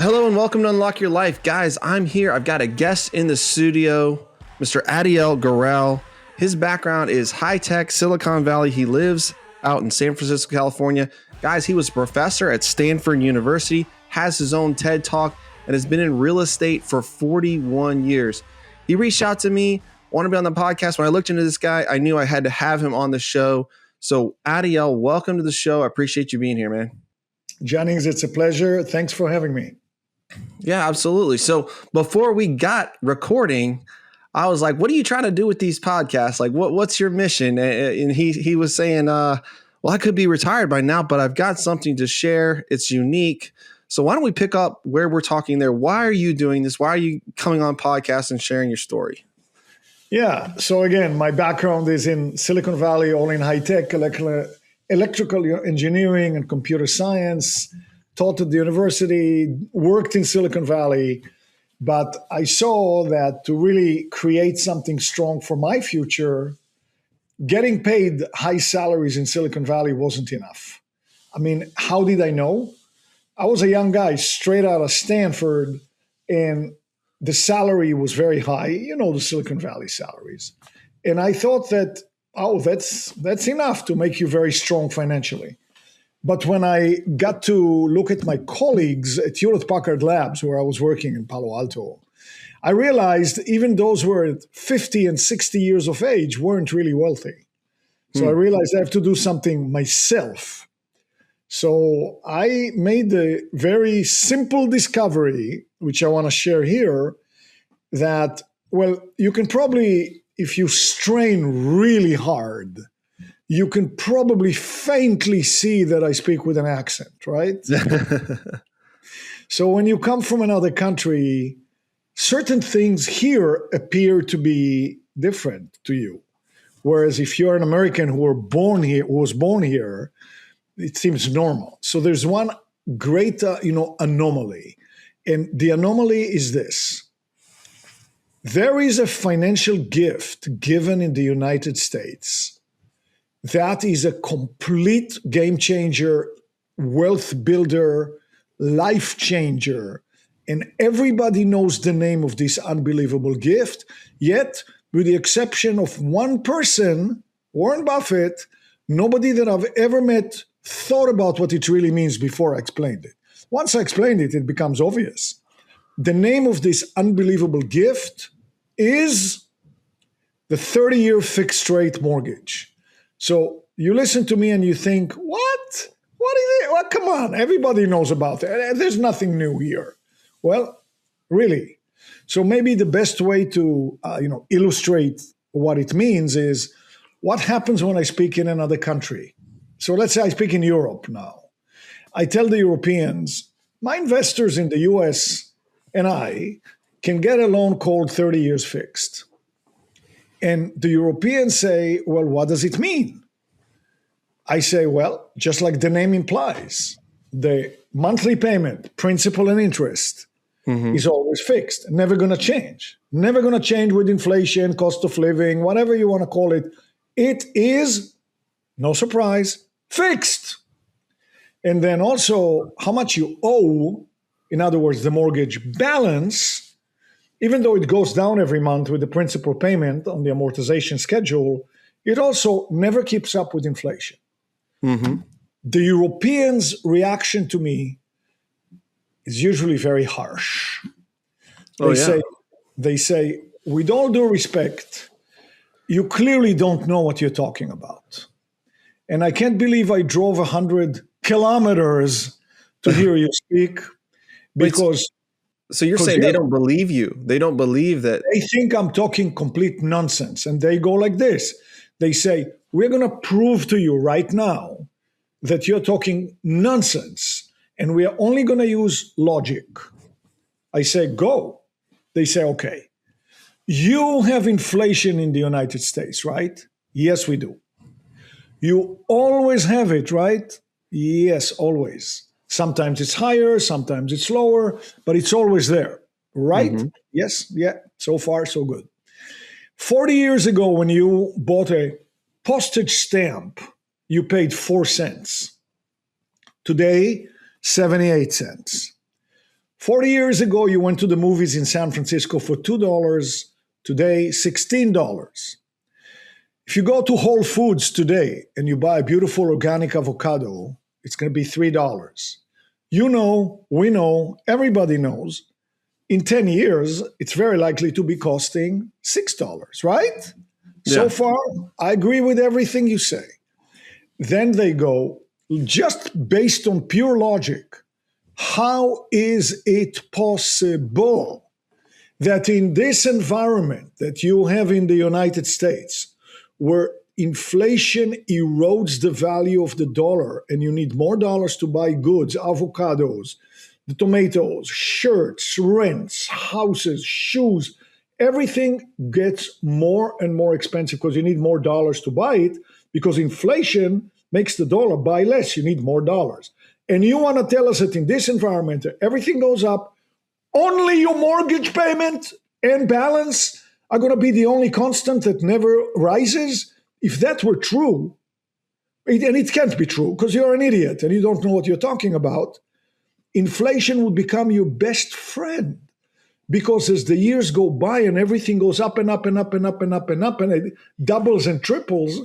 Hello and welcome to Unlock Your Life. Guys, I'm here. I've got a guest in the studio, Mr. Adiel Gorel. His background is high-tech Silicon Valley. He lives out in San Francisco, California. Guys, he was a professor at Stanford University, has his own TED Talk, and has been in real estate for 41 years. He reached out to me, wanted to be on the podcast. When I looked into this guy, I knew I had to have him on the show. So Adiel, welcome to the show. I appreciate you being here, man. Jennings, it's a pleasure. Thanks for having me. Yeah, absolutely. So before we got recording, I was like, what are you trying to do with these podcasts? Like, what's your mission? And he was saying, well, I could be retired by now, but I've got something to share. It's unique. So why don't we pick up where we're talking there? Why are you doing this? Why are you coming on podcasts and sharing your story? Yeah. So again, my background is in Silicon Valley, all in high tech, electrical engineering and computer science. Taught at the university, worked in Silicon Valley, but I saw that to really create something strong for my future, getting paid high salaries in Silicon Valley wasn't enough. I mean, how did I know? I was a young guy straight out of Stanford, and the salary was very high. You know, the Silicon Valley salaries. And I thought that, that's enough to make you very strong financially. But when I got to look at my colleagues at Hewlett-Packard Labs, where I was working in Palo Alto, I realized even those who were at 50 and 60 years of age weren't really wealthy. So I realized I have to do something myself. So I made the very simple discovery, which I want to share here, that, well, you can probably, if you strain really hard, you can probably faintly see that I speak with an accent, right? So when you come from another country, certain things here appear to be different to you. Whereas if you're an American who was born here, it seems normal. So there's one great, anomaly. And the anomaly is this. There is a financial gift given in the United States that is a complete game changer, wealth builder, life changer. And everybody knows the name of this unbelievable gift. Yet, with the exception of one person, Warren Buffett, nobody that I've ever met thought about what it really means before I explained it. Once I explained it, it becomes obvious. The name of this unbelievable gift is the 30-year fixed rate mortgage. So you listen to me and you think, what? What is it? Well, come on, everybody knows about it. There's nothing new here. Well, really. So maybe the best way to illustrate what it means is what happens when I speak in another country. So let's say I speak in Europe now. I tell the Europeans, my investors in the US and I can get a loan called 30 years fixed. And the Europeans say, well, what does it mean? I say, well, just like the name implies, the monthly payment, principal and interest, is always fixed, never going to change. Never going to change with inflation, cost of living, whatever you want to call it. It is, no surprise, fixed. And then also how much you owe, in other words, the mortgage balance, even though it goes down every month with the principal payment on the amortization schedule, it also never keeps up with inflation. The Europeans' reaction to me is usually very harsh. They say, with all due respect, you clearly don't know what you're talking about. And I can't believe I drove 100 kilometers to hear you speak because... So you're saying they don't believe you. They don't believe that. They think I'm talking complete nonsense. And they go like this. They say, we're going to prove to you right now that you're talking nonsense. And we are only going to use logic. I say, go. They say, okay. You have inflation in the United States, right? Yes, we do. You always have it, right? Yes, always. Sometimes it's higher, sometimes it's lower, but it's always there, right? Yes, yeah, so far so good. 40 years ago, when you bought a postage stamp, you paid 4 cents. Today, 78 cents. 40 years ago, you went to the movies in San Francisco for $2. Today, $16. If you go to Whole Foods today and you buy a beautiful organic avocado, it's going to be $3. You know, we know, everybody knows. In 10 years, it's very likely to be costing $6, right? Yeah. So far, I agree with everything you say. Then they go, just based on pure logic, how is it possible that in this environment that you have in the United States, where inflation erodes the value of the dollar and you need more dollars to buy goods, avocados, the tomatoes, shirts, rents, houses, shoes, everything gets more and more expensive because you need more dollars to buy it, because inflation makes the dollar buy less. You need more dollars. And you want to tell us that in this environment, everything goes up, only your mortgage payment and balance are going to be the only constant that never rises? If that were true, and it can't be true because you're an idiot and you don't know what you're talking about, inflation would become your best friend. Because as the years go by and everything goes up and up and up and up and up and up and it doubles and triples,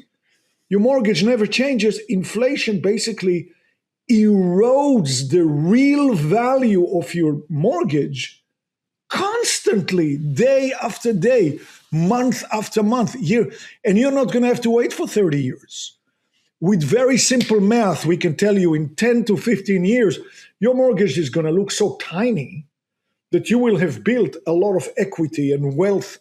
your mortgage never changes. Inflation basically erodes the real value of your mortgage constantly, day after day, month after month, year. And you're not going to have to wait for 30 years. With very simple math, we can tell you in 10 to 15 years, your mortgage is going to look so tiny that you will have built a lot of equity and wealth.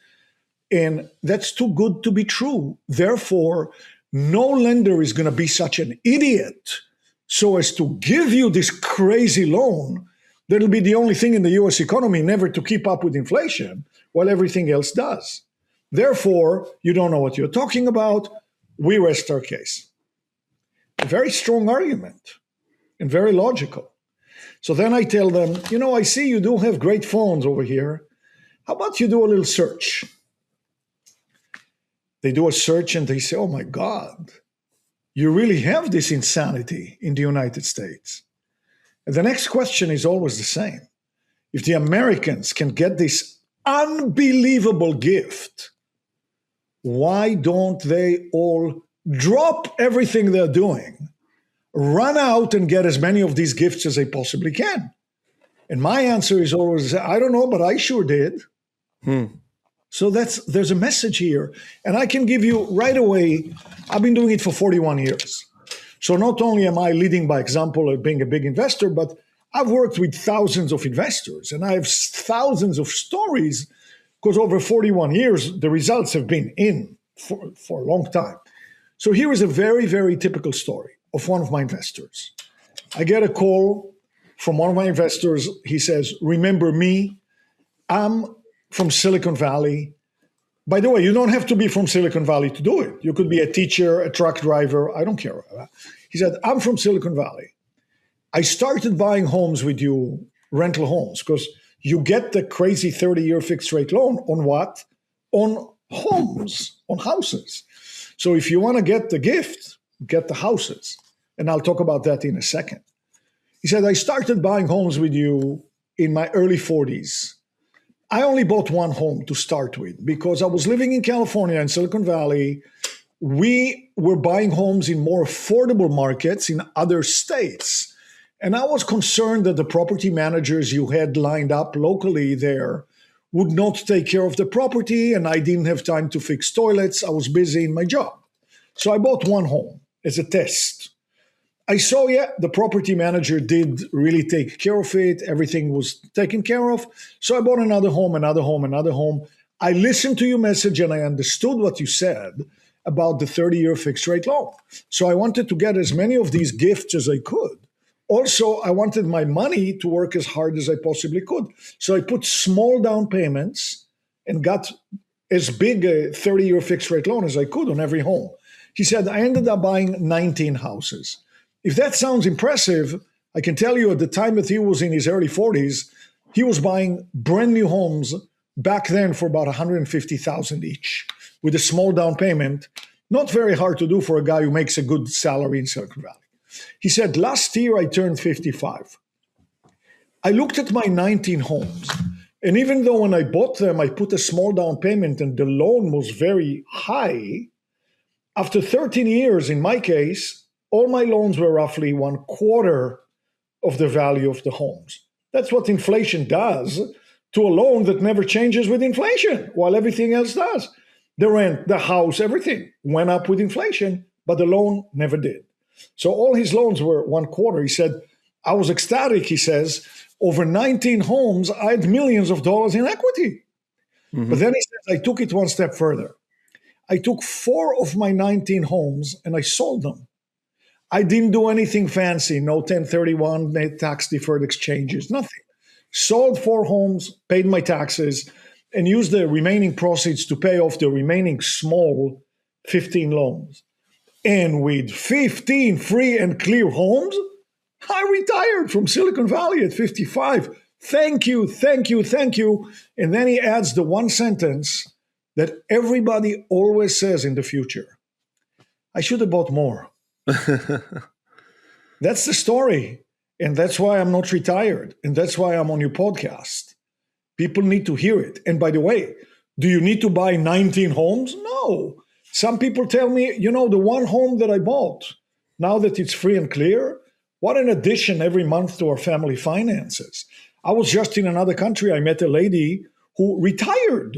And that's too good to be true. Therefore, no lender is going to be such an idiot so as to give you this crazy loan that'll be the only thing in the US economy never to keep up with inflation while everything else does. Therefore, you don't know what you're talking about. We rest our case. A very strong argument and very logical. So then I tell them, I see you do have great phones over here. How about you do a little search? They do a search and they say, oh my God, you really have this insanity in the United States. And the next question is always the same. If the Americans can get this unbelievable gift, why don't they all drop everything they're doing, run out and get as many of these gifts as they possibly can? And my answer is always, I don't know, but I sure did. So there's a message here. And I can give you right away, I've been doing it for 41 years. So not only am I leading by example of being a big investor, but I've worked with thousands of investors and I have thousands of stories because over 41 years, the results have been in for a long time. So here is a very, very typical story of one of my investors. I get a call from one of my investors. He says, remember me? I'm from Silicon Valley. By the way, you don't have to be from Silicon Valley to do it. You could be a teacher, a truck driver. I don't care. He said, I'm from Silicon Valley. I started buying homes with you, rental homes, because you get the crazy 30-year fixed rate loan on what? On homes, on houses. So if you want to get the gift, get the houses. And I'll talk about that in a second. He said, I started buying homes with you in my early 40s. I only bought one home to start with because I was living in California in Silicon Valley. We were buying homes in more affordable markets in other states. And I was concerned that the property managers you had lined up locally there would not take care of the property, and I didn't have time to fix toilets. I was busy in my job. So I bought one home as a test. I saw, the property manager did really take care of it. Everything was taken care of. So I bought another home, another home, another home. I listened to your message and I understood what you said about the 30-year fixed rate loan. So I wanted to get as many of these gifts as I could. Also, I wanted my money to work as hard as I possibly could. So I put small down payments and got as big a 30-year fixed rate loan as I could on every home. He said, I ended up buying 19 houses. If that sounds impressive, I can tell you at the time that he was in his early 40s, he was buying brand new homes back then for about $150,000 each with a small down payment. Not very hard to do for a guy who makes a good salary in Silicon Valley. He said, last year I turned 55. I looked at my 19 homes. And even though when I bought them, I put a small down payment and the loan was very high, after 13 years, in my case, all my loans were roughly one quarter of the value of the homes. That's what inflation does to a loan that never changes with inflation, while everything else does. The rent, the house, everything went up with inflation, but the loan never did. So all his loans were one quarter. He said, I was ecstatic, he says, over 19 homes, I had millions of dollars in equity. Mm-hmm. But then he says, I took it one step further. I took 4 of my 19 homes and I sold them. I didn't do anything fancy, no 1031, no tax deferred exchanges, nothing. Sold 4 homes, paid my taxes, and used the remaining proceeds to pay off the remaining small 15 loans. And with 15 free and clear homes, I retired from Silicon Valley at 55. Thank you, thank you, thank you. And then he adds the one sentence that everybody always says in the future. I should have bought more. That's the story. And that's why I'm not retired. And that's why I'm on your podcast. People need to hear it. And by the way, do you need to buy 19 homes? No. Some people tell me, the one home that I bought, now that it's free and clear, what an addition every month to our family finances. I was just in another country. I met a lady who retired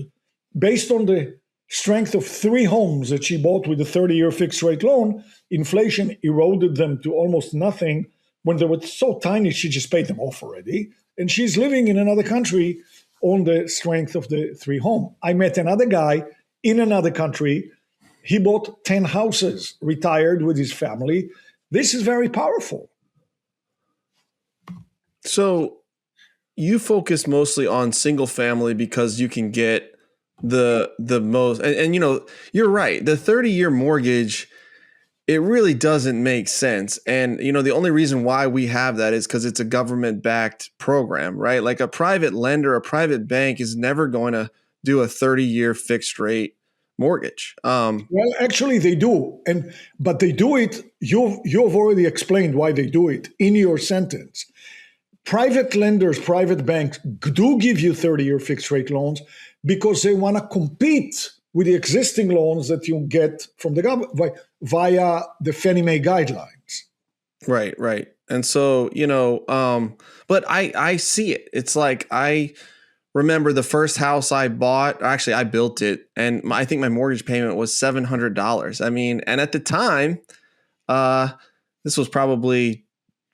based on the strength of 3 homes that she bought with a 30-year fixed rate loan. Inflation eroded them to almost nothing. When they were so tiny, she just paid them off already. And she's living in another country on the strength of the 3 home. I met another guy in another country. He bought 10 houses, retired with his family. This is very powerful. So you focus mostly on single family because you can get the most, and you're right. The 30-year mortgage, it really doesn't make sense. And, the only reason why we have that is because it's a government-backed program, right? Like a private lender, a private bank is never going to do a 30-year fixed rate mortgage. Well, actually they do. But they do it. You've already explained why they do it in your sentence. Private lenders, private banks do give you 30-year fixed rate loans because they want to compete with the existing loans that you get from the government via the Fannie Mae guidelines. Right. And so, but I see it. It's like I remember the first house I bought, actually I built it, and I think my mortgage payment was $700. I mean, and at the time, this was probably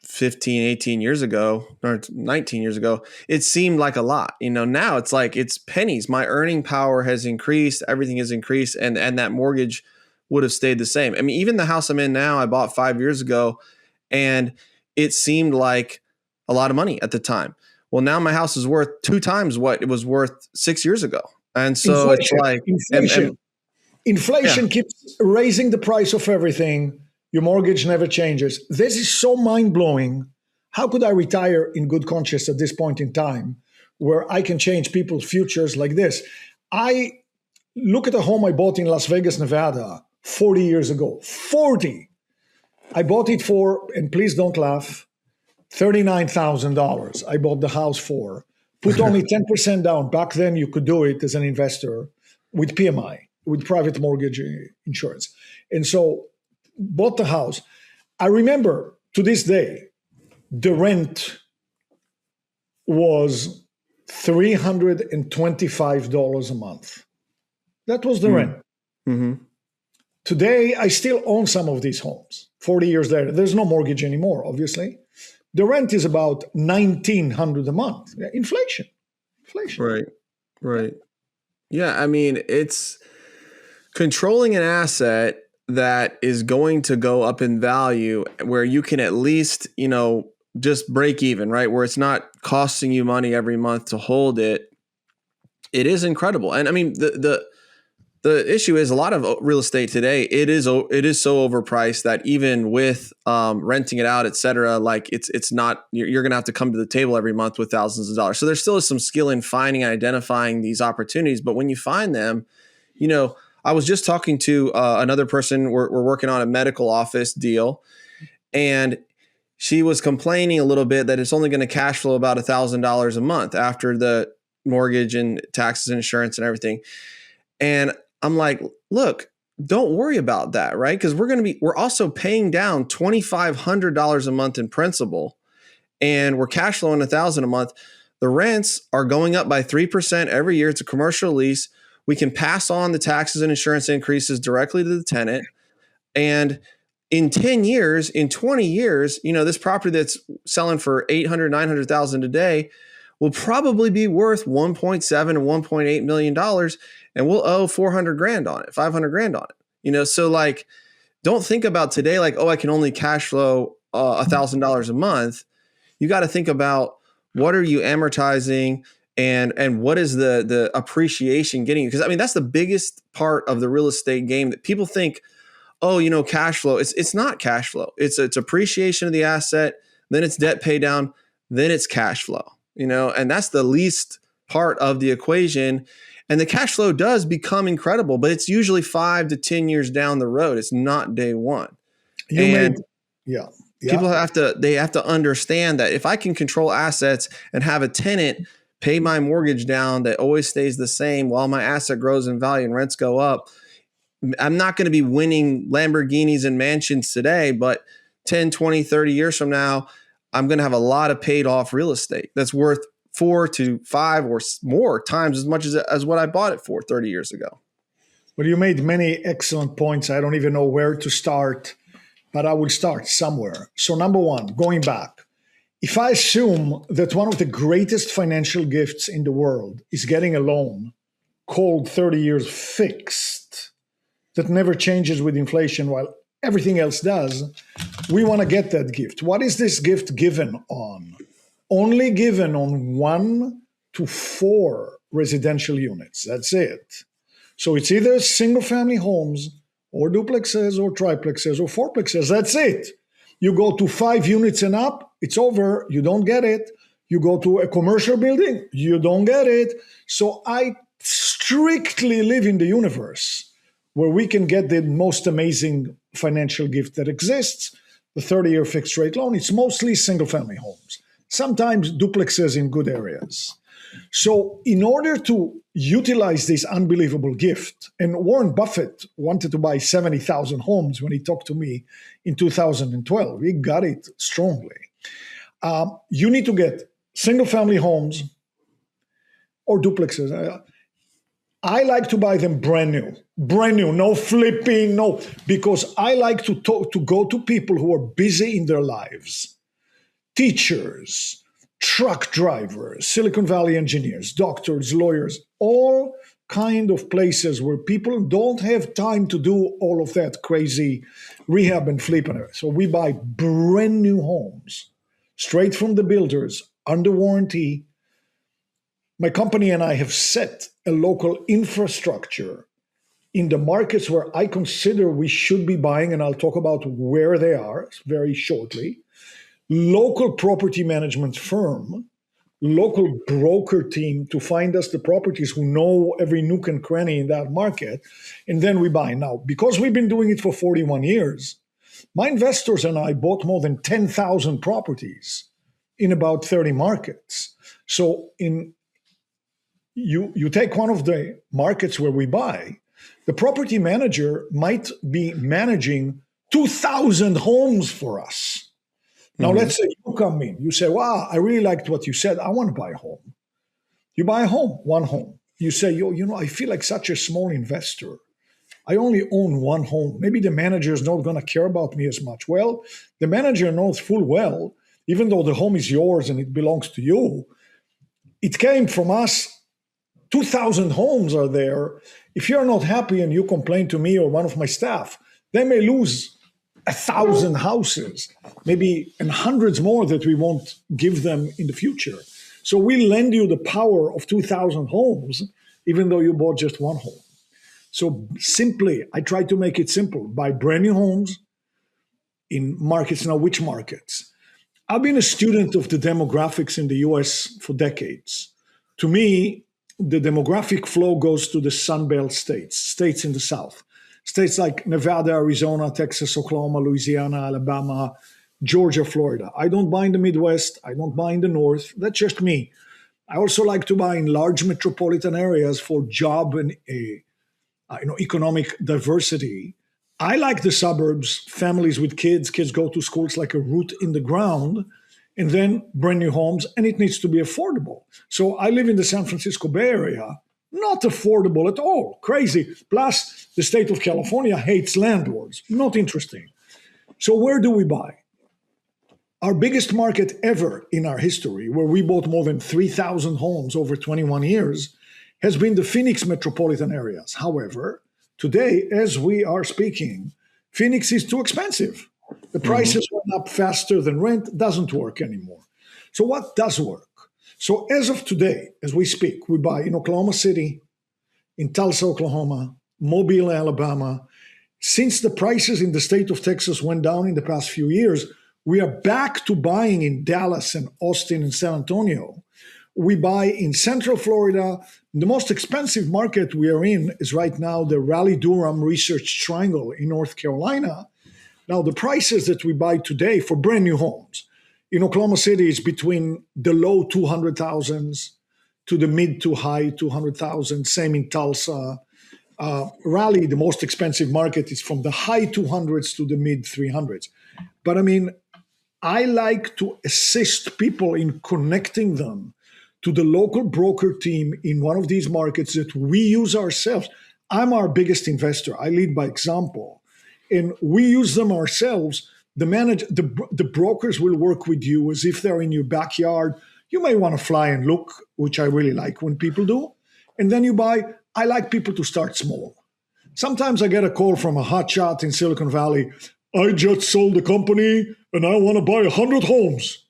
15, 18 years ago, or 19 years ago, it seemed like a lot. Now it's like it's pennies. My earning power has increased, everything has increased, and that mortgage would have stayed the same. I mean, even the house I'm in now, I bought 5 years ago, and it seemed like a lot of money at the time. Well, now my house is worth 2 times what it was worth 6 years ago. And so it's like inflation keeps raising the price of everything. Your mortgage never changes. This is so mind-blowing. How could I retire in good conscience at this point in time where I can change people's futures like this? I look at a home I bought in Las Vegas, Nevada, 40 years ago. 40. I bought it for, and please don't laugh, $39,000. I bought the house for. Put only 10% down. Back then, you could do it as an investor with PMI, with private mortgage insurance. And so bought the house. I remember to this day, the rent was $325 a month. That was the rent. Mm-hmm. Today, I still own some of these homes. 40 years later, there's no mortgage anymore, obviously. The rent is about $1,900 a month. Inflation. Right. Yeah, I mean, it's controlling an asset that is going to go up in value where you can at least, just break even, right? Where it's not costing you money every month to hold it. It is incredible. And I mean, the issue is a lot of real estate today, it is so overpriced that even with renting it out, et cetera, like it's not, you're going to have to come to the table every month with thousands of dollars. So there still is some skill in finding and identifying these opportunities. But when you find them, I was just talking to another person. We're working on a medical office deal, and she was complaining a little bit that it's only going to cash flow about $1,000 a month after the mortgage and taxes and insurance and everything. And I'm like, look, don't worry about that, right? Because we're also paying down $2,500 a month in principal, and we're cash flowing $1,000 a month. The rents are going up by 3% every year. It's a commercial lease. We can pass on the taxes and insurance increases directly to the tenant. And in 10 years, in 20 years, this property that's selling for $800,000, $900,000 a day will probably be worth $1.7 to $1.8 million, and we'll owe $400,000 on it, $500,000 on it. So like, don't think about today like, oh, I can only cash flow $1,000 a month. You got to think about what are you amortizing and what is the appreciation getting you? Because I mean, that's the biggest part of the real estate game that people think, oh, cash flow. It's not cash flow. It's appreciation of the asset, then it's debt pay down, then it's cash flow. And that's the least part of the equation. And the cash flow does become incredible, but it's usually 5 to 10 years down the road. It's not day one. People have to understand that if I can control assets and have a tenant pay my mortgage down that always stays the same while my asset grows in value and rents go up, I'm not going to be winning Lamborghinis and mansions today, but 10, 20, 30 years from now, I'm going to have a lot of paid off real estate that's worth 4 to 5 or more times as much as what I bought it for 30 years ago. Well, you made many excellent points. I don't even know where to start, but I will start somewhere. So number one, going back, if I assume that one of the greatest financial gifts in the world is getting a loan called 30 years fixed, that never changes with inflation while everything else does, we want to get that gift. What is this gift given on? Only given on 1 to 4 residential units. That's it. So it's either single family homes or duplexes or triplexes or fourplexes. That's it. You go to 5 units and up, it's over. You don't get it. You go to a commercial building, you don't get it. So I strictly live in the universe where we can get the most amazing financial gift that exists, the 30-year fixed rate loan. It's mostly single family homes, sometimes duplexes in good areas. So in order to utilize this unbelievable gift, and Warren Buffett wanted to buy 70,000 homes when he talked to me in 2012. He got it strongly. You need to get single family homes or duplexes. I like to buy them brand new, no flipping, no, because I like to go to people who are busy in their lives, teachers, truck drivers, Silicon Valley engineers, doctors, lawyers, all kind of places where people don't have time to do all of that crazy rehab and flipping. So we buy brand new homes, straight from the builders, under warranty. My company and I have set a local infrastructure in the markets where I consider we should be buying, and I'll talk about where they are very shortly. Local property management firm, local broker team to find us the properties who know every nook and cranny in that market, and then we buy. Now, because we've been doing it for 41 years, my investors and I bought more than 10,000 properties in about 30 markets. So you take one of the markets where we buy, the property manager might be managing 2,000 homes for us. Now, let's say you come in, you say, wow, I really liked what you said. I want to buy a home. You buy a home, one home. You say, I feel like such a small investor. I only own one home. Maybe the manager is not going to care about me as much. Well, the manager knows full well, even though the home is yours and it belongs to you, it came from us. 2,000 homes are there. If you're not happy and you complain to me or one of my staff, they may lose 1,000 houses, maybe and hundreds more that we won't give them in the future. So we lend you the power of 2,000 homes, even though you bought just one home. So simply, I try to make it simple. Buy brand new homes in markets. Now, which markets? I've been a student of the demographics in the US for decades. To me, the demographic flow goes to the Sunbelt states in the South. States like Nevada, Arizona, Texas, Oklahoma, Louisiana, Alabama, Georgia, Florida. I don't buy in the Midwest. I don't buy in the North. That's just me. I also like to buy in large metropolitan areas for job and economic diversity. I like the suburbs, families with kids. Kids go to schools like a root in the ground, and then brand new homes, and it needs to be affordable. So I live in the San Francisco Bay Area, not affordable at all, crazy. Plus, the state of California hates landlords, not interesting. So where do we buy? Our biggest market ever in our history, where we bought more than 3,000 homes over 21 years, has been the Phoenix metropolitan areas. However, today, as we are speaking, Phoenix is too expensive. The prices went up faster than rent, doesn't work anymore. So what does work? So as of today, as we speak, we buy in Oklahoma City, in Tulsa, Oklahoma, Mobile, Alabama. Since the prices in the state of Texas went down in the past few years, we are back to buying in Dallas and Austin and San Antonio. We buy in Central Florida. The most expensive market we are in is right now the Raleigh-Durham Research Triangle in North Carolina. Now, the prices that we buy today for brand new homes in Oklahoma City is between the low 200,000s to the mid to high 200,000. Same in Tulsa. Raleigh, the most expensive market, is from the high 200s to the mid 300s. But I mean, I like to assist people in connecting them to the local broker team in one of these markets that we use ourselves. I'm our biggest investor. I lead by example. And we use them ourselves. The brokers will work with you as if they're in your backyard. You may want to fly and look, which I really like when people do. And then you buy. I like people to start small. Sometimes I get a call from a hotshot in Silicon Valley. I just sold the company and I want to buy 100 homes.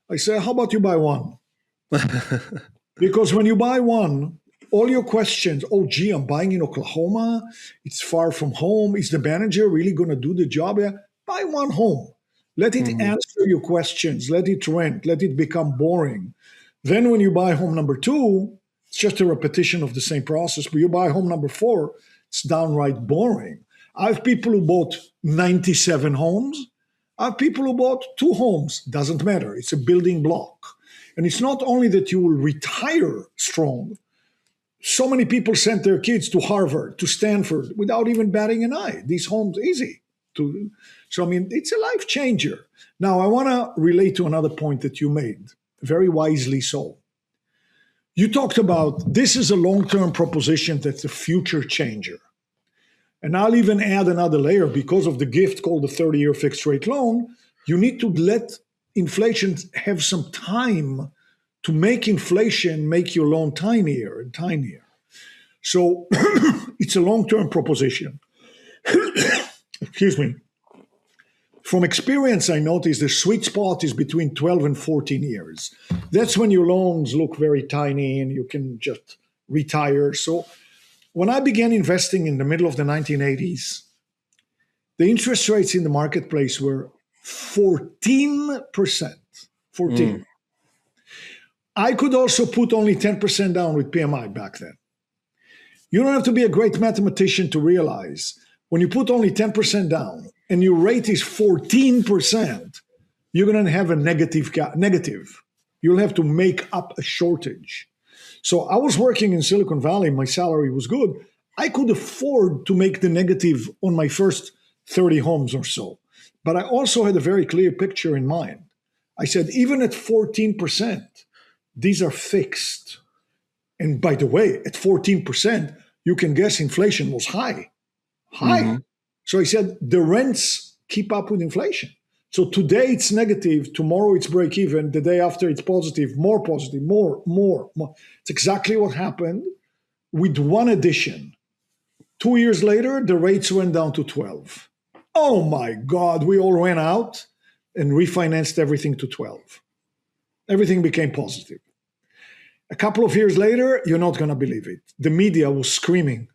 I say, how about you buy one? Because when you buy one, all your questions, oh, gee, I'm buying in Oklahoma. It's far from home. Is the manager really going to do the job? Yeah. Buy one home. Let it answer your questions. Let it rent. Let it become boring. Then when you buy home number two, it's just a repetition of the same process. But you buy home number four, it's downright boring. I have people who bought 97 homes. I have people who bought 2 homes. Doesn't matter. It's a building block. And it's not only that you will retire strong. So many people sent their kids to Harvard, to Stanford, without even batting an eye. These homes, easy. So, I mean, it's a life changer. Now, I want to relate to another point that you made, very wisely so. You talked about this is a long-term proposition that's a future changer. And I'll even add another layer because of the gift called the 30-year fixed rate loan. You need to let inflation have some time to make inflation make your loan tinier and tinier. So it's a long-term proposition. Excuse me. From experience, I noticed the sweet spot is between 12 and 14 years. That's when your loans look very tiny and you can just retire. So when I began investing in the middle of the 1980s, the interest rates in the marketplace were 14%. 14. I could also put only 10% down with PMI back then. You don't have to be a great mathematician to realize when you put only 10% down and your rate is 14%, you're going to have a negative. You'll have to make up a shortage. So I was working in Silicon Valley. My salary was good. I could afford to make the negative on my first 30 homes or so. But I also had a very clear picture in mind. I said, even at 14%, these are fixed. And by the way, at 14%, you can guess inflation was high. So I said, the rents keep up with inflation. So today it's negative, tomorrow it's break even, the day after it's positive, more, more. It's exactly what happened with one addition. 2 years later, the rates went down to 12. Oh my God, we all ran out and refinanced everything to 12. Everything became positive. A couple of years later, you're not going to believe it. The media was screaming,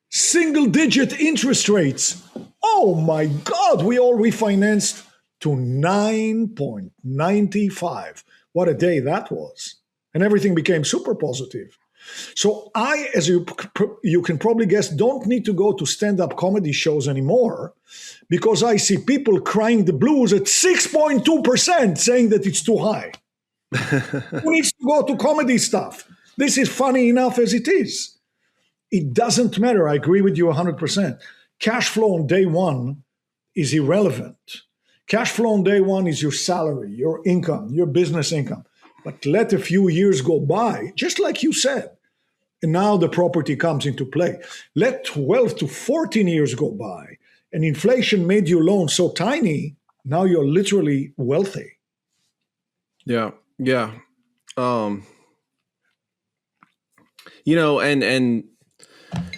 single-digit interest rates. Oh my God, we all refinanced to 9.95. What a day that was. And everything became super positive. So I, as you can probably guess, don't need to go to stand-up comedy shows anymore because I see people crying the blues at 6.2% saying that it's too high. Who needs to go to comedy stuff? This is funny enough as it is. It doesn't matter. I agree with you 100%. Cash flow on day one is irrelevant. Cash flow on day one is your salary, your income, your business income. But let a few years go by, just like you said, and now the property comes into play. Let 12 to 14 years go by, and inflation made your loan so tiny, now you're literally wealthy. Yeah. Yeah. And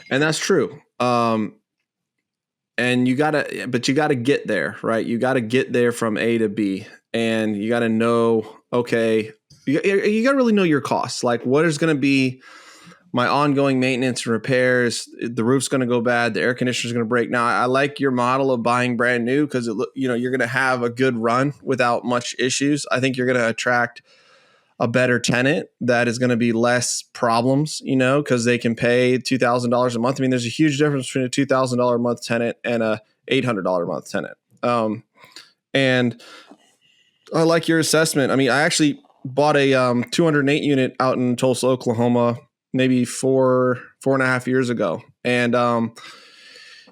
that's true. And you gotta get there, right? You gotta get there from A to B, and you gotta know, okay, you gotta really know your costs. Like, what is going to be my ongoing maintenance and repairs? The roof's going to go bad. The air conditioner's going to break. Now, I like your model of buying brand new because you're going to have a good run without much issues. I think you're going to attract a better tenant that is going to be less problems, because they can pay $2,000 a month. I mean, there's a huge difference between a $2,000 a month tenant and a $800 a month tenant. And I like your assessment. I mean, I actually bought a 208 unit out in Tulsa, Oklahoma, maybe 4.5 years ago. And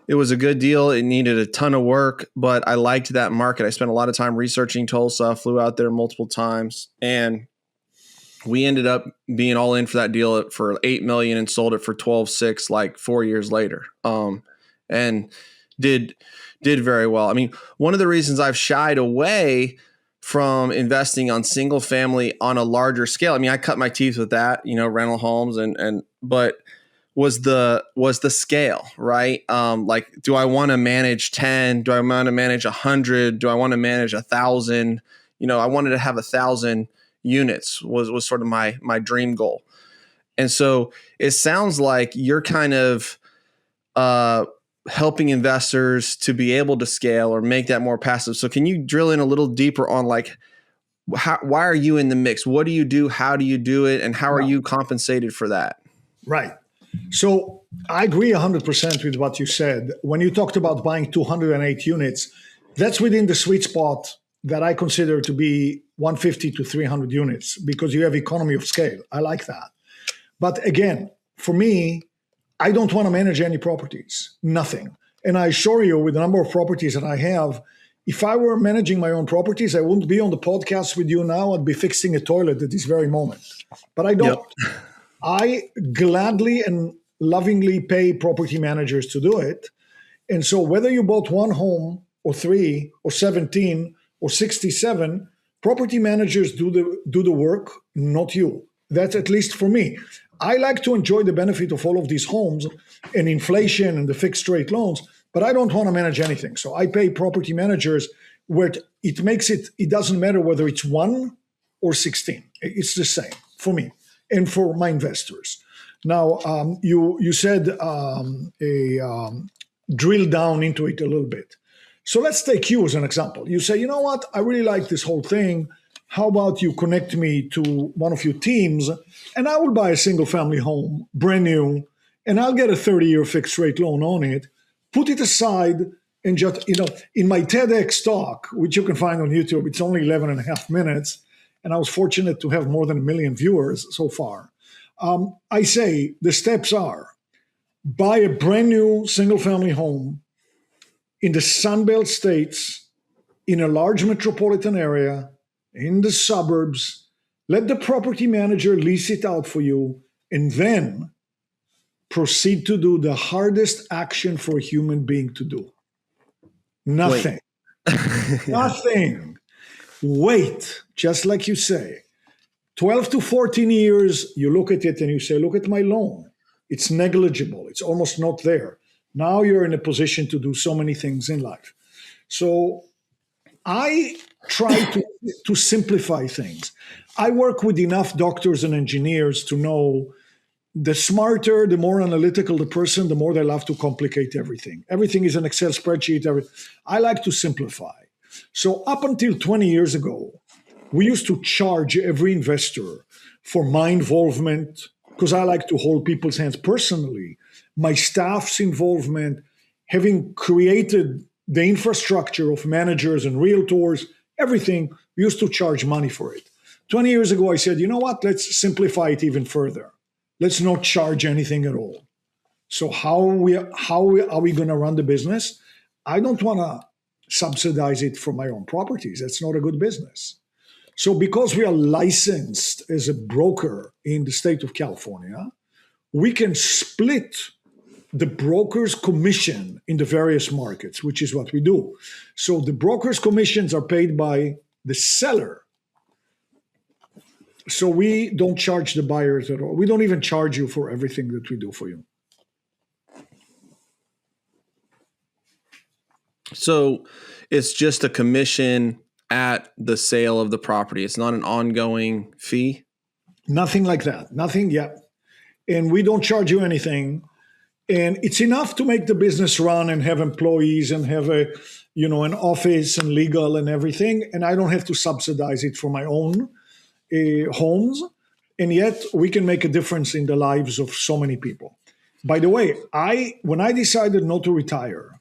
it was a good deal. It needed a ton of work, but I liked that market. I spent a lot of time researching Tulsa, flew out there multiple times, and we ended up being all in for that deal for $8 million and sold it for $12.6 like 4 years later. And did very well. I mean, one of the reasons I've shied away from investing on single family on a larger scale. I mean, I cut my teeth with that, rental homes but was the scale, right? Like, do I want to manage 10? Do I want to manage 100? Do I want to manage 1,000? I wanted to have 1,000 units was sort of my dream goal. And so it sounds like you're kind of helping investors to be able to scale or make that more passive. So can you drill in a little deeper on like, why are you in the mix? What do you do? How do you do it? And how are you compensated for that? Right. So I agree 100% with what you said. When you talked about buying 208 units, that's within the sweet spot that I consider to be 150 to 300 units because you have economy of scale. I like that. But again, for me, I don't want to manage any properties, nothing. And I assure you, with the number of properties that I have, if I were managing my own properties, I wouldn't be on the podcast with you now. I'd be fixing a toilet at this very moment. But I don't. Yep. I gladly and lovingly pay property managers to do it. And so whether you bought one home or 3 or 17 or 67, property managers do the work, not you. That's at least for me. I like to enjoy the benefit of all of these homes and inflation and the fixed rate loans, but I don't want to manage anything. So I pay property managers where it doesn't matter whether it's 1 or 16. It's the same for me and for my investors. Now, you said drill down into it a little bit. So let's take you as an example. You say, you know what? I really like this whole thing. How about you connect me to one of your teams and I will buy a single family home, brand new, and I'll get a 30-year fixed rate loan on it, put it aside, and just, in my TEDx talk, which you can find on YouTube, it's only 11 and a half minutes, and I was fortunate to have more than 1 million viewers so far. I say the steps are buy a brand new single family home in the Sunbelt states, in a large metropolitan area, in the suburbs, let the property manager lease it out for you, and then proceed to do the hardest action for a human being to do. Nothing. Nothing. Wait, just like you say. 12 to 14 years, you look at it and you say, look at my loan. It's negligible. It's almost not there. Now you're in a position to do so many things in life. So I try to simplify things. I work with enough doctors and engineers to know the smarter, the more analytical the person, the more they love to complicate everything. Everything is an Excel spreadsheet. I like to simplify. So up until 20 years ago, we used to charge every investor for my involvement, because I like to hold people's hands personally. My staff's involvement, having created the infrastructure of managers and realtors, everything, we used to charge money for it. 20 years ago, I said, you know what? Let's simplify it even further. Let's not charge anything at all. So how are we going to run the business? I don't want to subsidize it for my own properties. That's not a good business. So because we are licensed as a broker in the state of California, we can split the broker's commission in the various markets, which is what we do. So the broker's commissions are paid by the seller. So we don't charge the buyers at all. We don't even charge you for everything that we do for you. So it's just a commission at the sale of the property. It's not an ongoing fee? Nothing like that. Nothing yet. And we don't charge you anything. And it's enough to make the business run and have employees and have an office and legal and everything. And I don't have to subsidize it for my own homes. And yet we can make a difference in the lives of so many people. By the way, when I decided not to retire,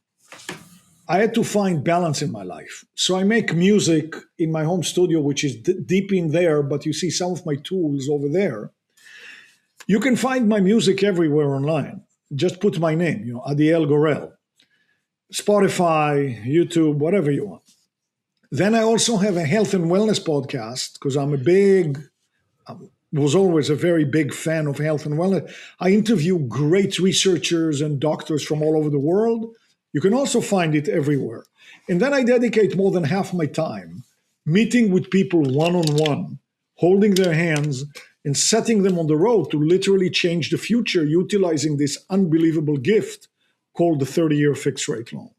I had to find balance in my life. So I make music in my home studio, which is deep in there, but you see some of my tools over there. You can find my music everywhere online. Just put my name, Adiel Gorel, Spotify, YouTube, whatever you want. Then I also have a health and wellness podcast because was always a very big fan of health and wellness. I interview great researchers and doctors from all over the world. You can also find it everywhere. And then I dedicate more than half my time meeting with people one-on-one, holding their hands and setting them on the road to literally change the future, utilizing this unbelievable gift called the 30-year fixed rate loan.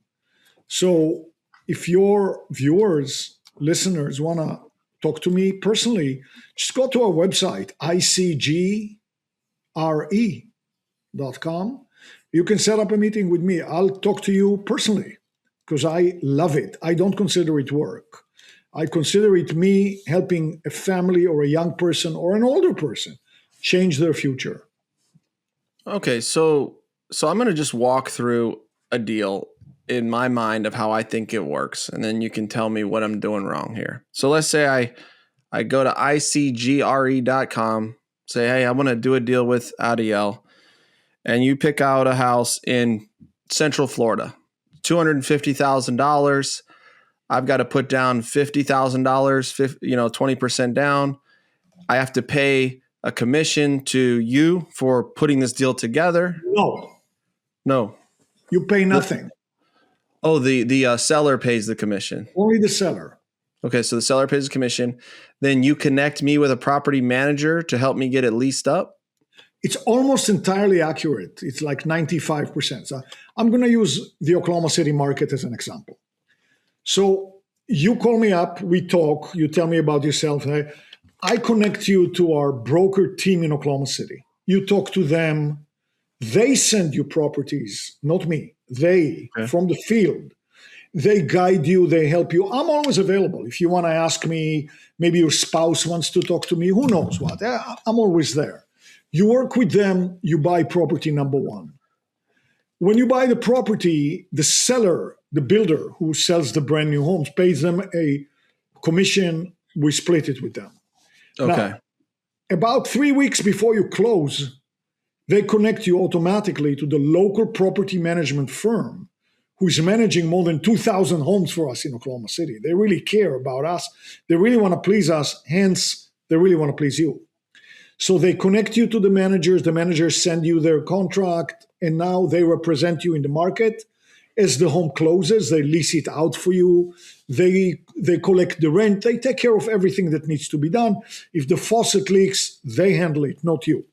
So if your viewers, listeners want to talk to me personally, just go to our website, icgre.com. You can set up a meeting with me. I'll talk to you personally because I love it. I don't consider it work. I consider it me helping a family or a young person or an older person change their future. Okay, so I'm going to just walk through a deal in my mind of how I think it works, and then you can tell me what I'm doing wrong here. So let's say I go to icgre.com, say, hey, I want to do a deal with Adiel. And you pick out a house in Central Florida, $250,000. I've got to put down $50,000, 20% down. I have to pay a commission to you for putting this deal together. No. You pay nothing. Oh, the seller pays the commission. Only the seller. Okay, so the seller pays the commission. Then you connect me with a property manager to help me get it leased up. It's almost entirely accurate. It's like 95%. So I'm going to use the Oklahoma City market as an example. So you call me up, we talk, you tell me about yourself. I connect you to our broker team in Oklahoma City. You talk to them. They send you properties, not me. From the field. They guide you, they help you. I'm always available. If you want to ask me, maybe your spouse wants to talk to me, who knows what. I'm always there. You work with them, you buy property number one. When you buy the property, the seller, the builder who sells the brand new homes, pays them a commission. We split it with them. Okay. Now, about 3 weeks before you close, they connect you automatically to the local property management firm who's managing more than 2,000 homes for us in Oklahoma City. They really care about us. They really want to please us. Hence, they really want to please you. So they connect you to the managers send you their contract, and now they represent you in the market. As the home closes, they lease it out for you. They collect the rent. They take care of everything that needs to be done. If the faucet leaks, they handle it, not you.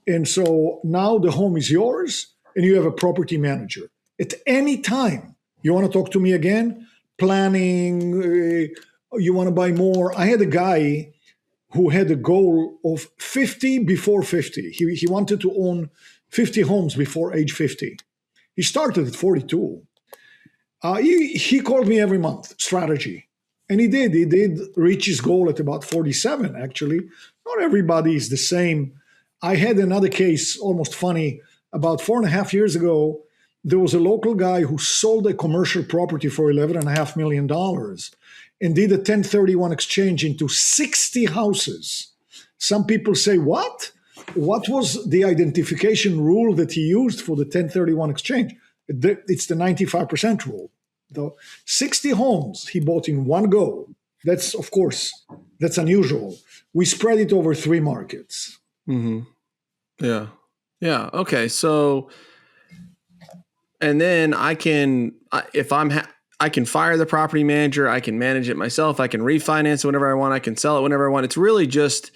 And so now the home is yours, and you have a property manager. At any time, you want to talk to me again, planning, you want to buy more. I had a guy who had a goal of 50 before 50. He wanted to own 50 homes before age 50. He started at 42. He called me every month, strategy. And he did reach his goal at about 47, actually. Not everybody is the same. I had another case, almost funny. About 4.5 years ago, there was a local guy who sold a commercial property for $11.5 million and did a 1031 exchange into 60 houses. Some people say, what? What was the identification rule that he used for the 1031 exchange? It's the 95% rule. The 60 homes he bought in one go. That's, of course, that's unusual. We spread it over 3 markets. Mm-hmm. Yeah. Yeah. Okay. So, and then I can fire the property manager. I can manage it myself. I can refinance it whenever I want. I can sell it whenever I want. It's really just,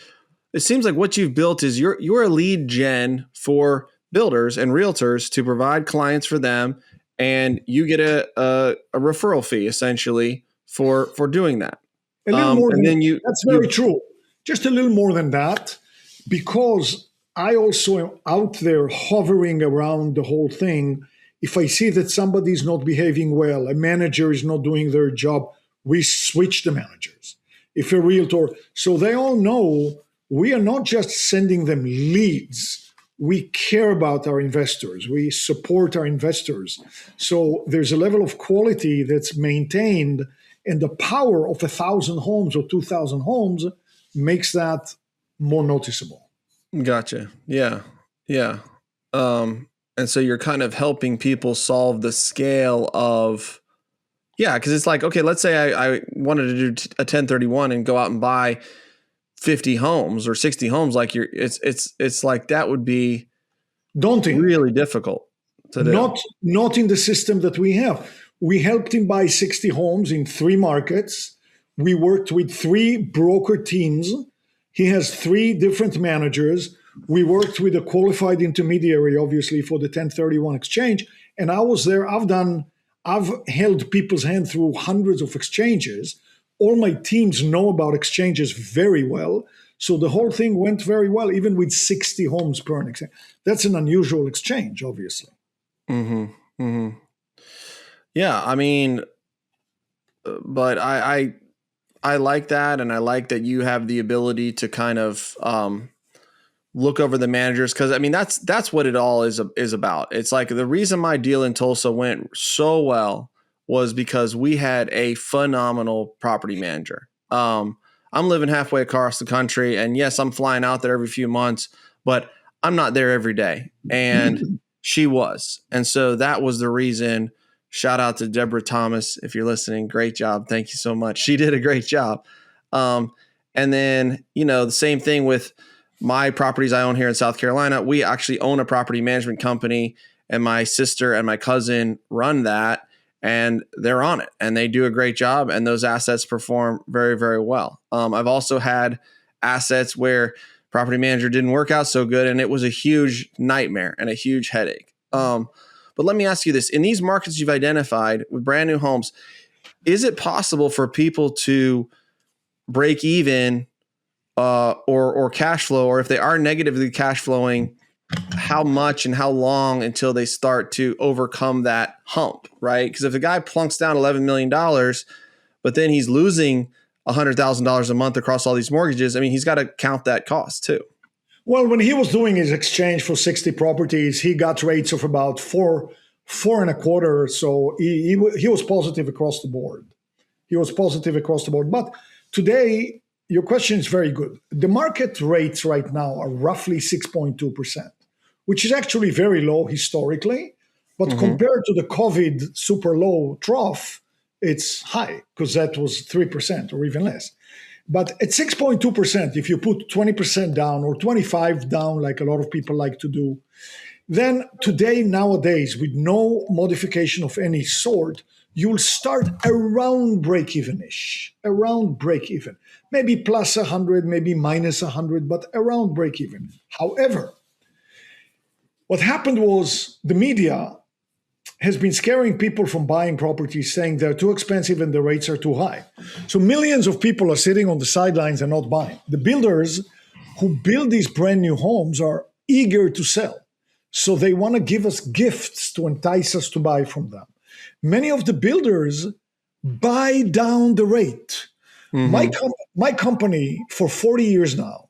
it seems like what you've built is you're a lead gen for builders and realtors to provide clients for them. And you get a referral fee essentially for doing that. A little more and than then that's very true. Just a little more than that, because I also am out there hovering around the whole thing. If I see that somebody's not behaving well, a manager is not doing their job, we switch the managers. If a realtor, so they all know we are not just sending them leads. We care about our investors. We support our investors. So there's a level of quality that's maintained, and the power of 1,000 homes or 2,000 homes makes that more noticeable. Gotcha. Yeah. Yeah. And so you're kind of helping people solve the scale of, yeah, because it's like, okay, let's say I wanted to do a 1031 and go out and buy 50 homes or 60 homes. Like it's like that would be daunting, really difficult to do. Not in the system that we have. We helped him buy 60 homes in 3 markets. We worked with 3 broker teams. He has 3 different managers. We worked with a qualified intermediary, obviously, for the 1031 exchange. And I was there. I've held people's hand through hundreds of exchanges. All my teams know about exchanges very well. So the whole thing went very well, even with 60 homes per an exchange. That's an unusual exchange, obviously. Mm-hmm. Mm-hmm. Yeah, I mean, but I like that, and I like that you have the ability to kind of look over the managers, because I mean that's what it all is about. It's like the reason my deal in Tulsa went so well was because we had a phenomenal property manager. I'm living halfway across the country, and yes, I'm flying out there every few months, but I'm not there every day, and she was, and so that was the reason. Shout out to Deborah Thomas. If you're listening, great job. Thank you so much. She did a great job. And then, the same thing with my properties I own here in South Carolina. We actually own a property management company, and my sister and my cousin run that, and they're on it, and they do a great job, and those assets perform very, very well. I've also had assets where property manager didn't work out so good, and it was a huge nightmare and a huge headache. But let me ask you this. In these markets you've identified with brand new homes, is it possible for people to break even or cash flow, or if they are negatively cash flowing, how much and how long until they start to overcome that hump, right? Because if the guy plunks down $11 million, but then he's losing $100,000 a month across all these mortgages, I mean, he's got to count that cost too. Well, when he was doing his exchange for 60 properties, he got rates of about 4.25. So he was positive across the board. But today, your question is very good. The market rates right now are roughly 6.2%, which is actually very low historically. But compared to the COVID super low trough, it's high, because that was 3% or even less. But at 6.2%, if you put 20% down or 25 down, like a lot of people like to do, then nowadays, with no modification of any sort, you'll start around break-even-ish, maybe plus 100, maybe minus 100, but around break-even. However, what happened was the media has been scaring people from buying properties, saying they're too expensive and the rates are too high. So millions of people are sitting on the sidelines and not buying. The builders who build these brand new homes are eager to sell. So they want to give us gifts to entice us to buy from them. Many of the builders buy down the rate. My company for 40 years now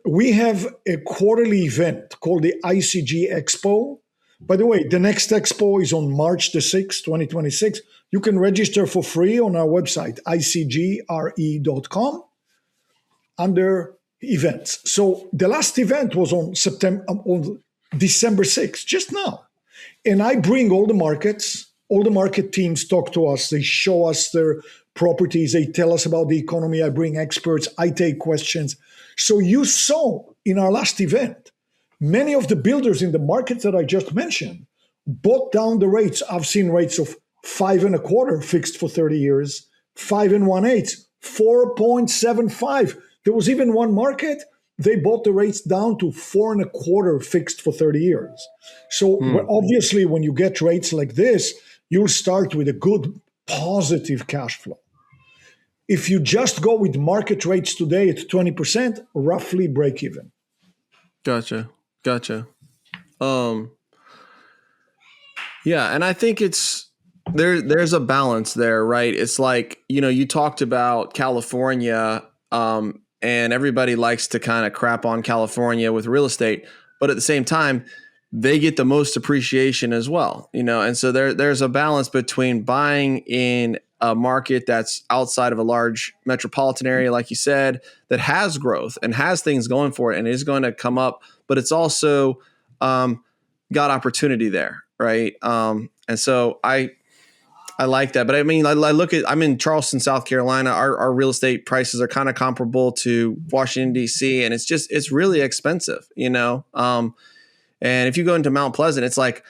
We have a quarterly event called the ICG Expo. By the way, the next expo is on March the 6th, 2026. You can register for free on our website, icgre.com, under events. So the last event was on December 6th, just now. And I bring all the markets, all the market teams talk to us. They show us their properties. They tell us about the economy. I bring experts. I take questions. So you saw in our last event, many of the builders in the markets that I just mentioned bought down the rates. I've seen rates of 5.25 fixed for 30 years, 5.18, 4.75. There was even one market, they bought the rates down to 4.25 fixed for 30 years. So obviously, when you get rates like this, you'll start with a good positive cash flow. If you just go with market rates today at 20%, roughly break even. Gotcha. Yeah, and I think there's a balance there, right? It's like, you talked about California, and everybody likes to kind of crap on California with real estate, but at the same time, they get the most appreciation as well, and so there's a balance between buying in a market that's outside of a large metropolitan area, like you said, that has growth and has things going for it and is going to come up, but it's also got opportunity there, right? And so I like that. But I mean, I'm in Charleston, South Carolina. Our real estate prices are kind of comparable to Washington, D.C., and it's really expensive, and if you go into Mount Pleasant, it's like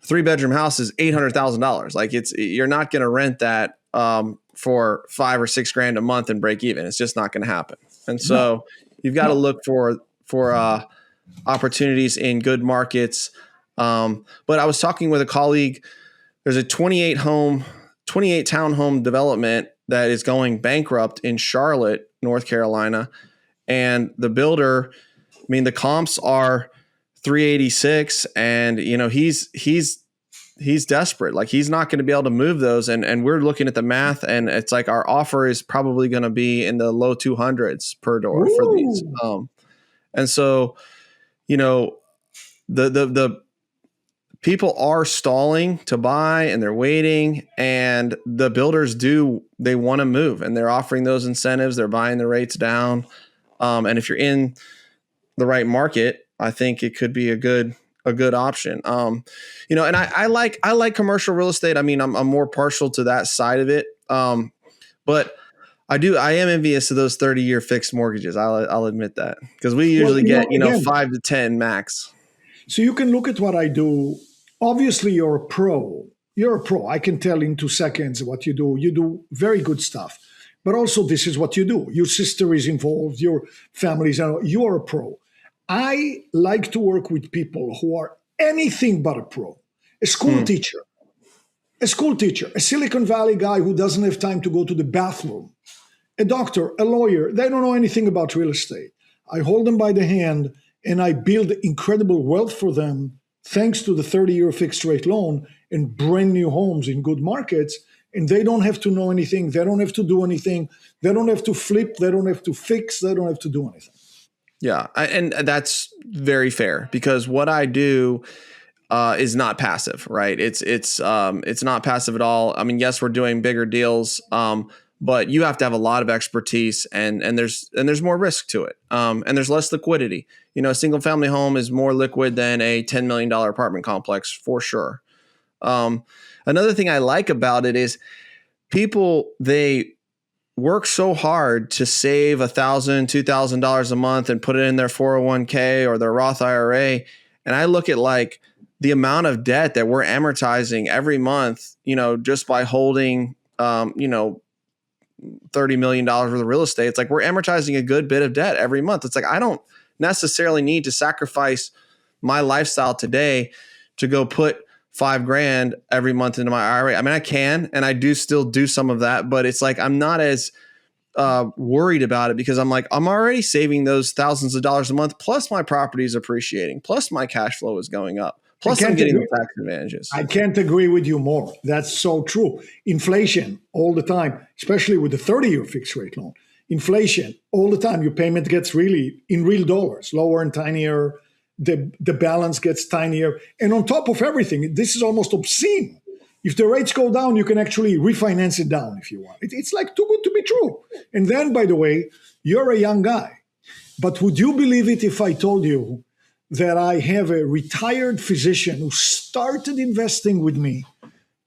a 3-bedroom house is $800,000. Like you're not going to rent that for $5 or $6 grand a month and break even. It's just not going to happen. And so you've got to look for opportunities in good markets. But I was talking with a colleague. There's a 28 townhome development that is going bankrupt in Charlotte, North Carolina, and the builder, I mean, the comps are 386, and he's desperate. Like, he's not going to be able to move those, and we're looking at the math, and it's like our offer is probably going to be in the low 200s per door for these. And so, the people are stalling to buy, and they're waiting, and the builders they want to move, and they're offering those incentives. They're buying the rates down. And if you're in the right market, I think it could be a good option. And I like commercial real estate. I mean, I'm more partial to that side of it. But I am envious of those 30-year fixed mortgages. I'll admit that, because we usually get 5 to 10 max. So you can look at what I do. Obviously, you're a pro. I can tell in 2 seconds what you do. You do very good stuff. But also, this is what you do. Your sister is involved. Your family's. You are a pro. I like to work with people who are anything but a pro. A school teacher, a Silicon Valley guy who doesn't have time to go to the bathroom, a doctor, a lawyer. They don't know anything about real estate. I hold them by the hand and I build incredible wealth for them thanks to the 30-year fixed rate loan and brand new homes in good markets. And they don't have to know anything. They don't have to do anything. They don't have to flip. They don't have to fix. They don't have to do anything. Yeah. And that's very fair, because what I do is not passive, right? It's not passive at all. I mean, yes, we're doing bigger deals, but you have to have a lot of expertise, and there's more risk to it. And there's less liquidity. A single family home is more liquid than a $10 million apartment complex, for sure. Another thing I like about it is people, they work so hard to save $1,000, $2,000 a month and put it in their 401k or their Roth IRA. And I look at like the amount of debt that we're amortizing every month, just by holding, $30 million worth of real estate. It's like we're amortizing a good bit of debt every month. It's like, I don't necessarily need to sacrifice my lifestyle today to go put $5 grand every month into my IRA. I mean, I can, and I do still do some of that, but it's like, I'm not as worried about it, because I'm like, I'm already saving those thousands of dollars a month. Plus my property is appreciating. Plus my cash flow is going up. Plus I'm getting the tax advantages. I can't agree with you more. That's so true. Inflation all the time, especially with the 30-year fixed rate loan. inflation all the time. Your payment gets really in real dollars, lower and tinier. The balance gets tinier. And on top of everything, this is almost obscene. If the rates go down, you can actually refinance it down if you want. It's like too good to be true. And then, by the way, you're a young guy. But would you believe it if I told you that I have a retired physician who started investing with me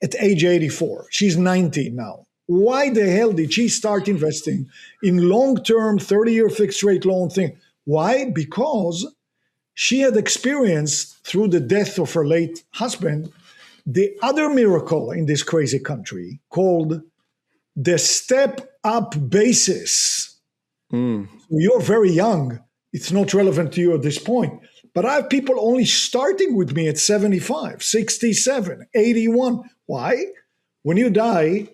at age 84? She's 90 now. Why the hell did she start investing in long-term 30-year fixed rate loan thing? Why? Because she had experienced through the death of her late husband the other miracle in this crazy country called the step-up basis. You're very young. It's not relevant to you at this point. But I have people only starting with me at 75, 67, 81. Why? When you die,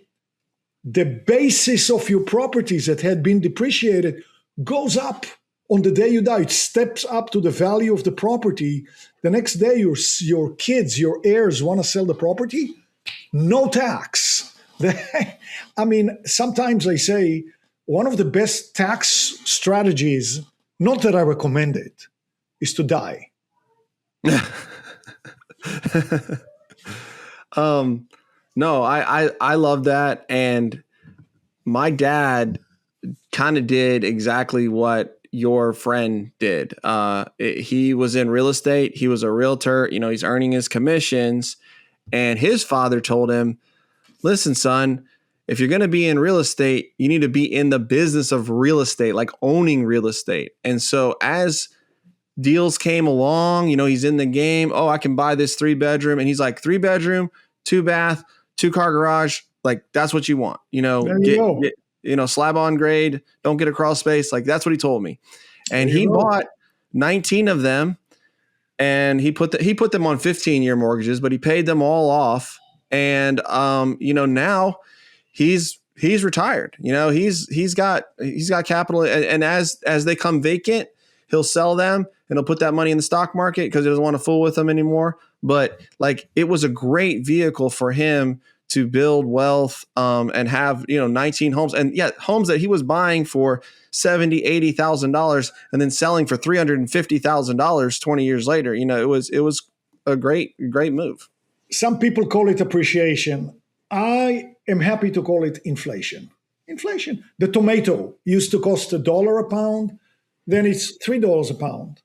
the basis of your properties that had been depreciated goes up on the day you die. It steps up to the value of the property. The next day, your kids, your heirs want to sell the property. No tax. I mean, sometimes I say one of the best tax strategies, not that I recommend it, is to die. No, I love that. And my dad kind of did exactly what your friend did. He was in real estate. He was a realtor. He's earning his commissions. And his father told him, listen, son, if you're going to be in real estate, you need to be in the business of real estate, like owning real estate. And so as deals came along, he's in the game. Oh, I can buy this 3-bedroom. And he's like, 3-bedroom, 2-bath, 2-car garage. Like, that's what you want, get slab on grade, don't get a crawl space. Like, that's what he told me. And he bought 19 of them, and he put them on 15-year mortgages, but he paid them all off. And, now he's retired. He's got capital, and as they come vacant, he'll sell them and he'll put that money in the stock market because he doesn't want to fool with them anymore. But like, it was a great vehicle for him to build wealth, and have, 19 homes, and homes that he was buying for $70,000, $80,000 and then selling for $350,000 20 years later. It was a great move. Some people call it appreciation. I am happy to call it inflation. Inflation. The tomato used to cost $1 a pound. Then it's $3 a pound.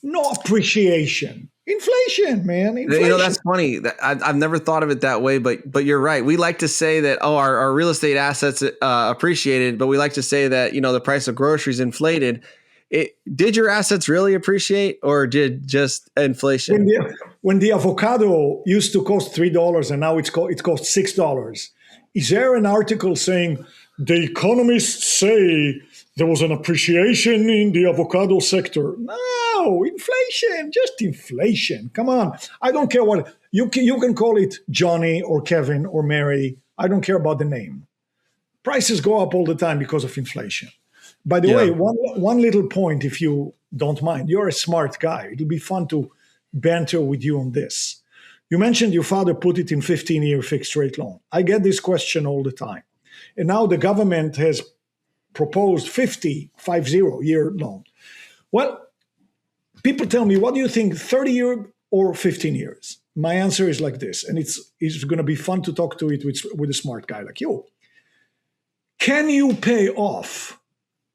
No appreciation. Inflation, man. Inflation. That's funny. I've never thought of it that way, but you're right. We like to say that, our real estate assets appreciated, but we like to say that, the price of groceries inflated. Did your assets really appreciate, or did just inflation? When the avocado used to cost $3 and now it costs $6, is there an article saying the economists say there was an appreciation in the avocado sector? No, inflation, just inflation. Come on. I don't care what you can call it, Johnny or Kevin or Mary. I don't care about the name. Prices go up all the time because of inflation. By the way, one little point, if you don't mind. You're a smart guy. It'll be fun to banter with you on this. You mentioned your father put it in 15-year fixed rate loan. I get this question all the time. And now the government has proposed 50-year loan. Well, people tell me, what do you think, 30-year or 15 years? My answer is like this, and it's going to be fun to talk to it with a smart guy like you. Can you pay off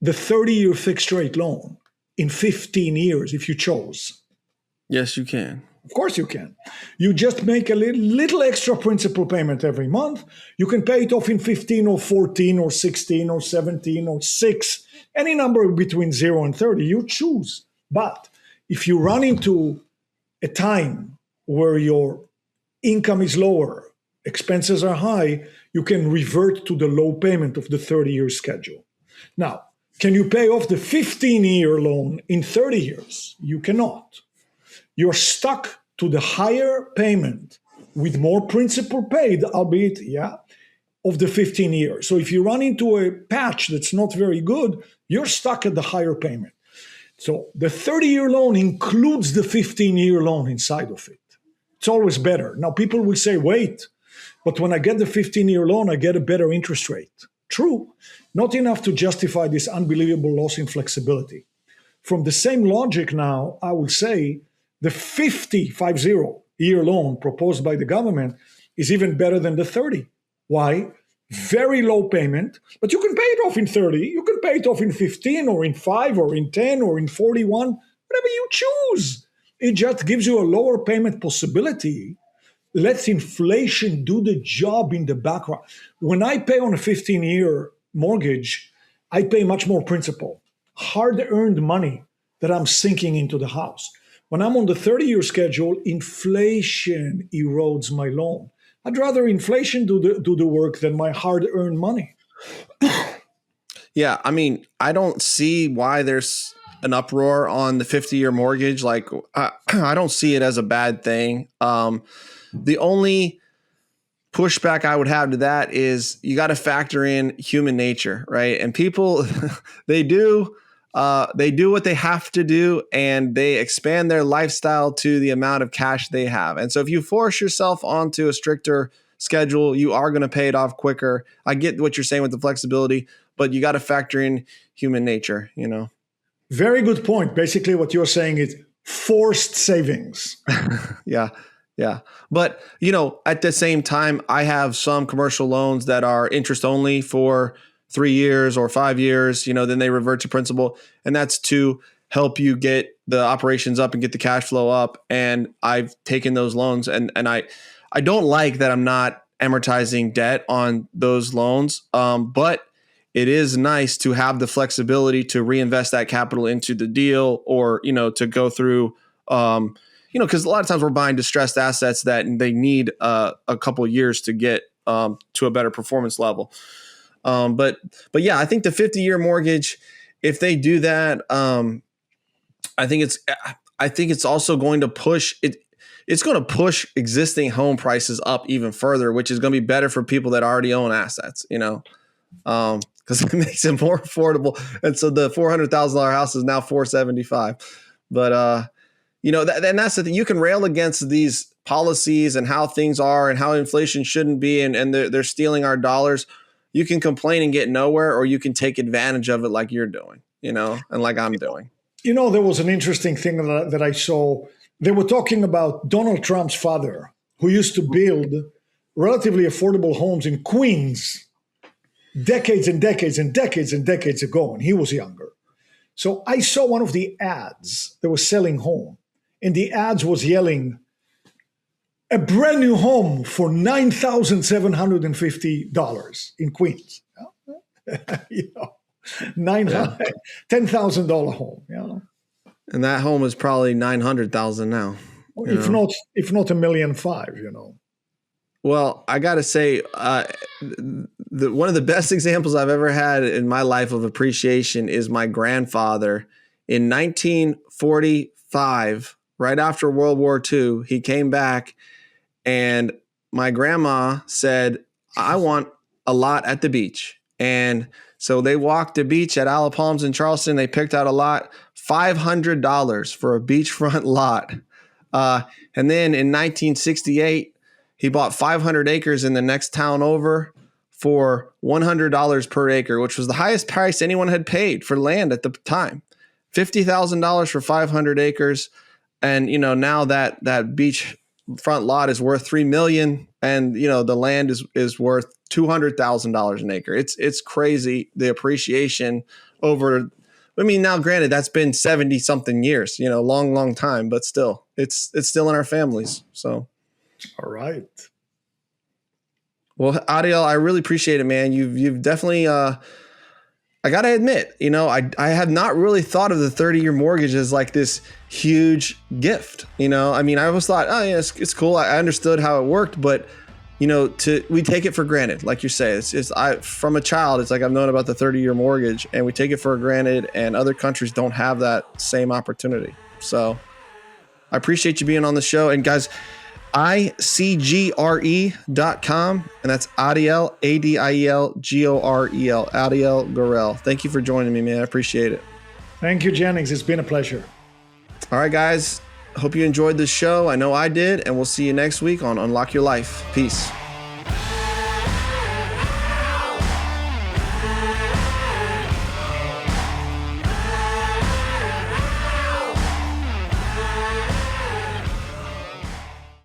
the 30-year fixed rate loan in 15 years if you chose? Yes, you can. Of course you can. You just make a little extra principal payment every month. You can pay it off in 15 or 14 or 16 or 17 or 6, any number between 0 and 30. You choose. But if you run into a time where your income is lower, expenses are high, you can revert to the low payment of the 30-year schedule. Now, can you pay off the 15-year loan in 30 years? You cannot. You're stuck to the higher payment with more principal paid, albeit, of the 15 years. So if you run into a patch that's not very good, you're stuck at the higher payment. So the 30-year loan includes the 15-year loan inside of it. It's always better. Now people will say, wait, but when I get the 15-year loan, I get a better interest rate. True, not enough to justify this unbelievable loss in flexibility. From the same logic now, I would say the 50 year loan proposed by the government is even better than the 30. Why? Very low payment, but you can pay it off in 30, you can pay it off in 15 or in 5 or in 10 or in 41, whatever you choose. It just gives you a lower payment possibility. Lets inflation do the job in the background. When I pay on a 15-year mortgage, I pay much more principal, hard-earned money that I'm sinking into the house. When I'm on the 30-year schedule, inflation erodes my loan. I'd rather inflation do the work than my hard-earned money. Yeah, I mean, I don't see why there's an uproar on the 50-year mortgage. Like, I don't see it as a bad thing. The only pushback I would have to that is you got to factor in human nature, right? And people, they do what they have to do, and they expand their lifestyle to the amount of cash they have. And so if you force yourself onto a stricter schedule, you are going to pay it off quicker. I get what you're saying with the flexibility, but you got to factor in human nature, you know? Very good point. Basically what you're saying is forced savings. Yeah. Yeah. But, you know, at the same time, I have some commercial loans that are interest only for 3 years or 5 years, you know, then they revert to principal. And that's to help you get the operations up and get the cash flow up. And I've taken those loans and I don't like that I'm not amortizing debt on those loans. But it is nice to have the flexibility to reinvest that capital into the deal or, you know, to go through, you know, because a lot of times we're buying distressed assets that they need a couple of years to get to a better performance level. But yeah, I think the 50-year mortgage, if they do that, I think it's also going to push it. It's going to push existing home prices up even further, which is going to be better for people that already own assets, you know, because it makes it more affordable. And so the $400,000 house is now $475,000. But you know, and that's the thing. You can rail against these policies and how things are and how inflation shouldn't be, and they're stealing our dollars. You can complain and get nowhere, or you can take advantage of it like you're doing, you know, and like I'm doing. You know, there was an interesting thing that I saw. They were talking about Donald Trump's father, who used to build relatively affordable homes in Queens decades and decades and decades and decades ago when he was younger. So I saw one of the ads that was selling home. And the ads was yelling, a brand new home for $9,750 in Queens. You know, $10,000 home. You know? And that home is probably $900,000 now. If not $1.5 million, you know. Well, I got to say, one of the best examples I've ever had in my life of appreciation is my grandfather. In 1945, right after World War II, he came back and my grandma said, I want a lot at the beach. And so they walked the beach at Ala Palms in Charleston. They picked out a lot, $500 for a beachfront lot. And then in 1968, he bought 500 acres in the next town over for $100 per acre, which was the highest price anyone had paid for land at the time. $50,000 for 500 acres. And, you know, now that beach front lot is worth $3 million, and, you know, the land is worth $200,000 an acre. It's crazy, the appreciation over. I mean, now granted, that's been 70 something years, you know, long time, but still, it's still in our families. So, all right. Well, Adiel, I really appreciate it, man. You've definitely. I got to admit, you know, I have not really thought of the 30-year mortgage as like this huge gift. You know, I mean, I always thought, oh, yeah, it's cool. I understood how it worked, but, you know, we take it for granted. Like you say, from a child, it's like I've known about the 30-year mortgage and we take it for granted, and other countries don't have that same opportunity. So I appreciate you being on the show. And guys, ICGRE.com, and that's Adiel, Adiel Gorel, Adiel Gorel. Thank you for joining me, man. I appreciate it. Thank you, Jennings. It's been a pleasure. All right, guys. Hope you enjoyed this show. I know I did, and we'll see you next week on Unlock Your Life. Peace.